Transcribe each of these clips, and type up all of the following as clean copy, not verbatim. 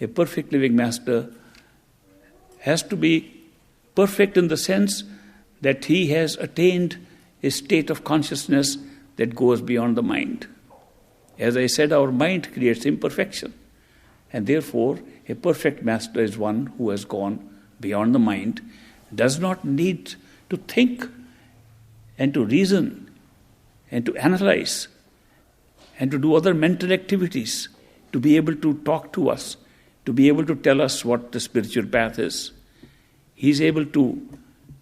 A perfect living master has to be perfect in the sense that he has attained a state of consciousness that goes beyond the mind. As I said, our mind creates imperfection. And therefore, a perfect master is one who has gone beyond the mind, does not need to think and to reason and to analyze and to do other mental activities to be able to talk to us, to be able to tell us what the spiritual path is. He is able to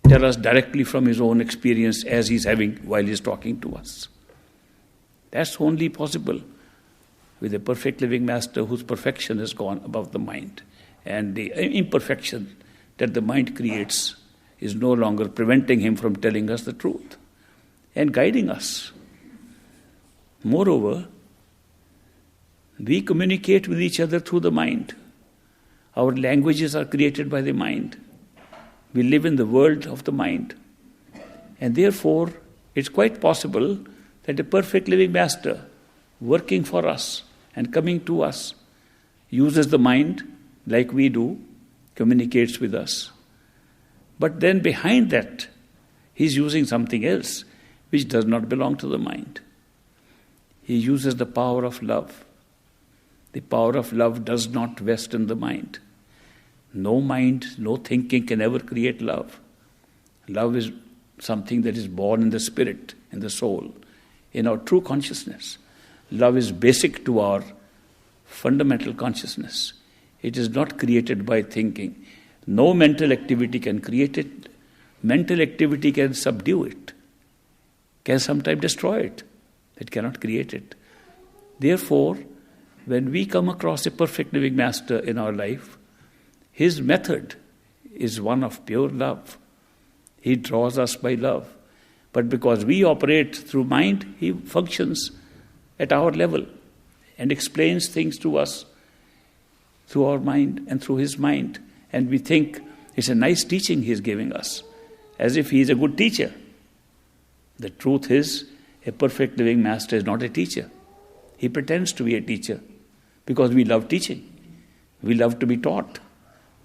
tell us directly from his own experience as he's having while he's talking to us. That's only possible with a perfect living master whose perfection has gone above the mind. And the imperfection that the mind creates is no longer preventing him from telling us the truth and guiding us. Moreover, we communicate with each other through the mind. Our languages are created by the mind. We live in the world of the mind. And therefore, it's quite possible that a perfect living master working for us and coming to us uses the mind like we do, communicates with us. But then behind that, he's using something else which does not belong to the mind. He uses the power of love. The power of love does not vest in the mind. No mind, no thinking can ever create love. Love is something that is born in the spirit, in the soul, in our true consciousness. Love is basic to our fundamental consciousness. It is not created by thinking. No mental activity can create it. Mental activity can subdue it, can sometimes destroy it. It cannot create it. Therefore, when we come across a perfect living master in our life, his method is one of pure love. He draws us by love. But because we operate through mind, he functions at our level and explains things to us through our mind and through his mind. And we think it's a nice teaching he's giving us, as if he is a good teacher. The truth is, a perfect living master is not a teacher. He pretends to be a teacher because we love teaching. We love to be taught.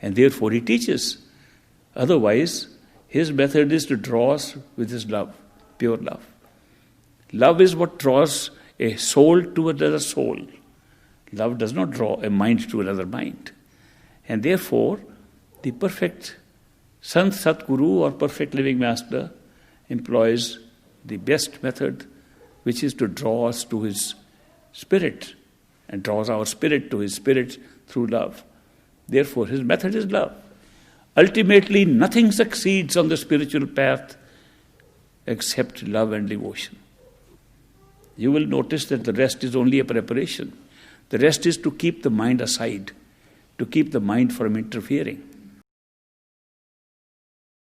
And therefore he teaches. Otherwise, his method is to draw us with his love, pure love. Love is what draws a soul to another soul. Love does not draw a mind to another mind. And therefore, the perfect Sant Satguru or perfect living master employs the best method, which is to draw us to his spirit and draws our spirit to his spirit through love. Therefore, his method is love. Ultimately, nothing succeeds on the spiritual path except love and devotion. You will notice that the rest is only a preparation. The rest is to keep the mind aside, to keep the mind from interfering.